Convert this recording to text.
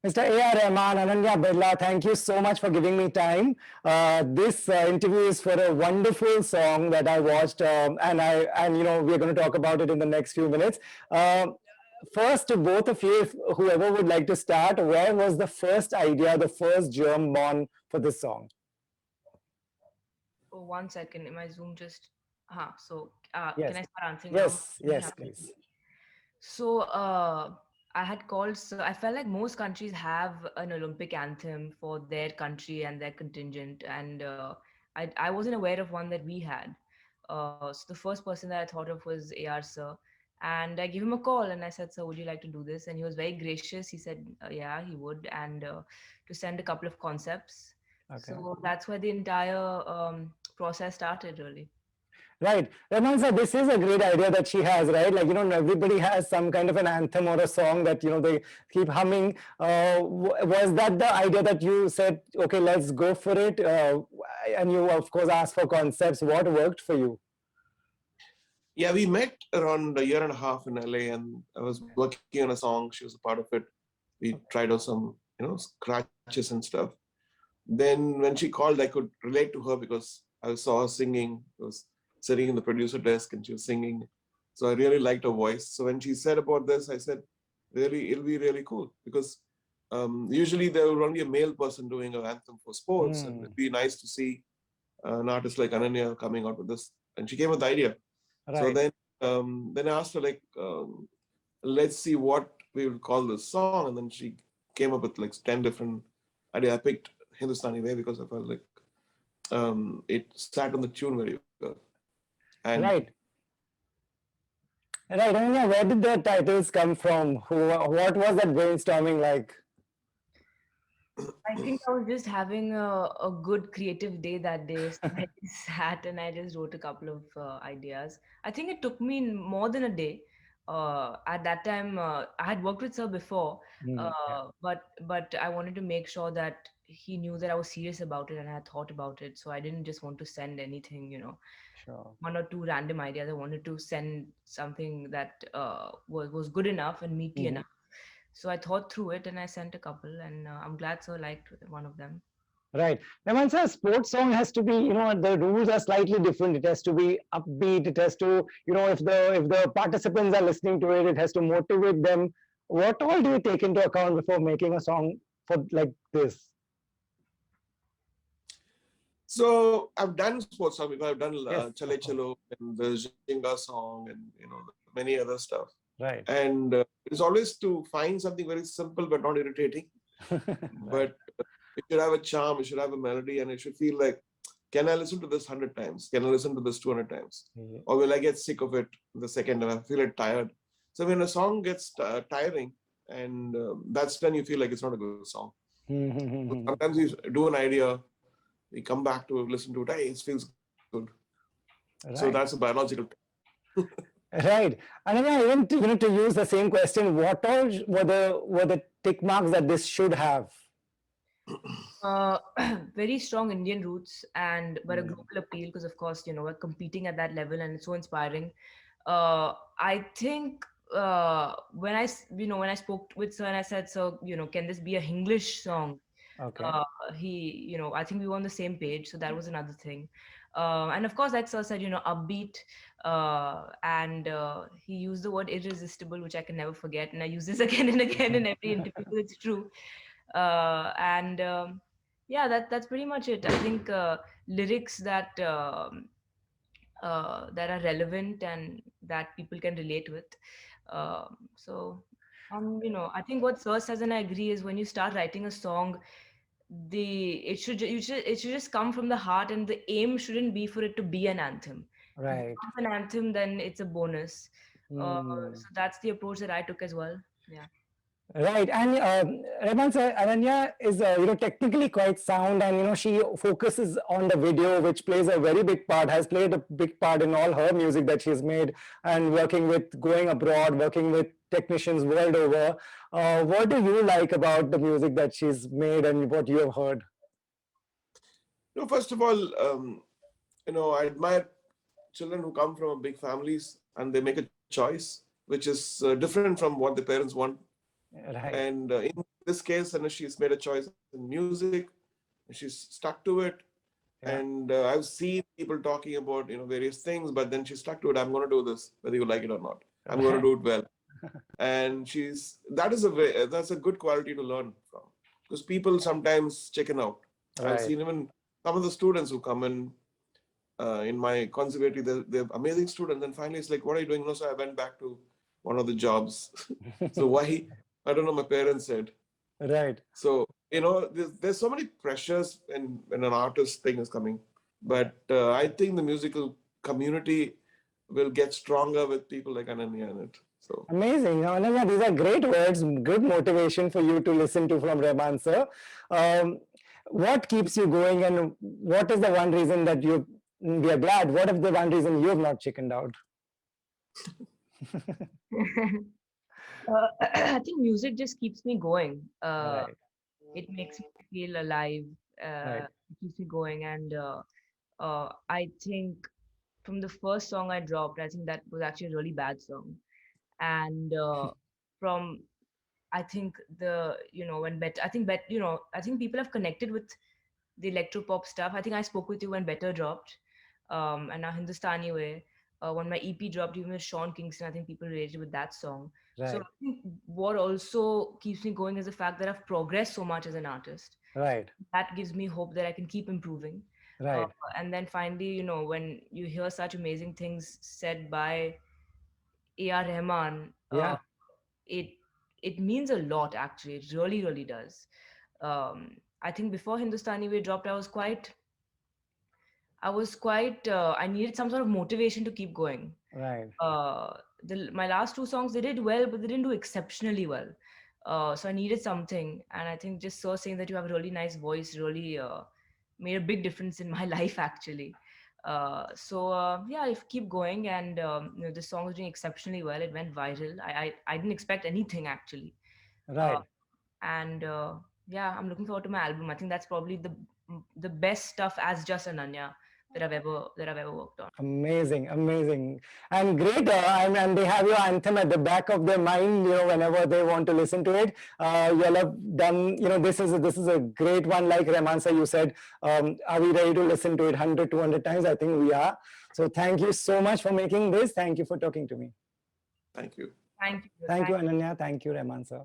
Mr. AR Rahman, Ananya Birla, thank you so much for giving me time. This interview is for a wonderful song that I watched, and we're going to talk about it in the next few minutes. First, to both of you, if whoever would like to start, where was the first idea, the first germ born for this song? Oh, 1 second. My Zoom just. Can Yes, I start answering now? yes, yes, please. So, I had called. So I felt like most countries have an Olympic anthem for their country and their contingent, and I wasn't aware of one that we had. So the first person that I thought of was AR Sir, and I gave him a call and I said, "Sir, would you like to do this?" And he was very gracious. He said, "Yeah, he would," and to send a couple of concepts. Okay. So that's where the entire process started, really. Right. Rahman sir, this is a great idea that she has, right? Like, everybody has some kind of an anthem or a song that, they keep humming. Was that the idea that you said, okay, let's go for it? And you, of course, asked for concepts. What worked for you? Yeah, we met around a year and a half in LA, and I was working on a song. She was a part of it. We tried out some, scratches and stuff. Then when she called, I could relate to her because I saw her singing. I was sitting in the producer desk and she was singing. So I really liked her voice. So when she said about this, I said, really, it'll be really cool because usually there will only a male person doing an anthem for sports, and it'd be nice to see an artist like Ananya coming out with this. And she came with the idea. So Right. then I asked her let's see what we will call this song, and then she came up with like 10 different ideas. I picked Hindustani Way because I felt like it sat on the tune very well. And Right. Right. And yeah, where did the titles come from? What was that brainstorming like? I think I was just having a good creative day that day. So I just sat and I just wrote a couple of ideas. I think it took me more than a day. At that time, I had worked with Sir before, Yeah, but I wanted to make sure that he knew that I was serious about it and I had thought about it. So I didn't just want to send anything, sure. one or two random ideas. I wanted to send something that was good enough and meaty enough. So I thought through it and I sent a couple, and I'm glad Sir liked one of them. Right. Now, once a sports song has to be, the rules are slightly different. It has to be upbeat. It has to, if the participants are listening to it, it has to motivate them. What all do you take into account before making a song for like this? so I've done sports songs before. I've done Yes, Chale of course. Chalo and the Jinga song and many other stuff. Right. And it's always to find something very simple but not irritating. Right. But it should have a charm, it should have a melody, and it should feel like, can I listen to this 100 times? Can I listen to this 200 times? Yeah. Or will I get sick of it the second time? I feel it tired. So when a song gets tiring, and that's when you feel like it's not a good song. So sometimes you do an idea, we come back to listen to it, hey, it feels good. So that's a Right. biological. Right. And then even to use the same question, what all were the tick marks that this should have? Uh, very strong Indian roots and but a global appeal because of course we're competing at that level and it's so inspiring. I think when I spoke with Sir and I said, so can this be a English song? Okay. uh, I think we were on the same page, so that was another thing. And of course, like Sir said, upbeat, and he used the word irresistible, which I can never forget, and I use this again and again in every interview. It's true. And Yeah, that's pretty much it. I think lyrics that are relevant and that people can relate with. I think what Sir says, and I agree, is when you start writing a song, it should just come from the heart, and the aim shouldn't be for it to be an anthem. If it Right. becomes an anthem, then it's a bonus. Hmm. So that's the approach that I took as well. Yeah. Right, and Rahman sir, Ananya is technically quite sound, and she focuses on the video, which plays a very big part, has played a big part in all her music that she's made, and going abroad, working with technicians world over. What do you like about the music that she's made and what you have heard? First of all, I admire children who come from big families and they make a choice which is different from what the parents want. Right. And in this case, and she's made a choice in music, and she's stuck to it. Yeah. And I've seen people talking about various things, but then she stuck to it. I'm going to do this, whether you like it or not. I'm going to do it well. And that's a good quality to learn from, because people sometimes chicken out. I've seen even some of the students who come in my conservatory, they're amazing students, and finally it's like, what are you doing? No, so I went back to one of the jobs. So why? I don't know, my parents said. Right. So there's so many pressures when an artist thing is coming, but I think the musical community will get stronger with people like Ananya in it. So amazing. Ananya, these are great words, good motivation for you to listen to from Rahman sir. What keeps you going, and what is the one reason that we are glad? What is the one reason you have not chickened out? I think music just keeps me going. Right. It makes me feel alive. Right. It keeps me going, and I think from the first song I dropped, I think that was actually a really bad song. And from I think I think people have connected with the electropop stuff. I think I spoke with you when Better dropped, and now Hindustani Way. When my EP dropped, even with Sean Kingston, I think people related with that song. So Right. I think what also keeps me going is the fact that I've progressed so much as an artist. Right. That gives me hope that I can keep improving. Right. And then finally, when you hear such amazing things said by AR Rahman, Yeah. it it means a lot actually. It really, really does. I think before Hindustani Way dropped, I needed some sort of motivation to keep going. Right. My last two songs, they did well, but they didn't do exceptionally well. So I needed something, and I think just so saying that you have a really nice voice really made a big difference in my life actually. Yeah, if keep going, and the song is doing exceptionally well. It went viral. I didn't expect anything actually. Uh, Right. and Yeah, I'm looking forward to my album. I think that's probably the best stuff as just Ananya that I've ever worked on. Amazing, amazing, and great. And they have your anthem at the back of their mind. Whenever they want to listen to it, you'll have done. This is a great one. Like Rahman sir, you said, are we ready to listen to it 100, 200 times? I think we are. So thank you so much for making this. Thank you for talking to me. thank you. Thank you. Thank you, Ananya. Thank you, Rahman sir.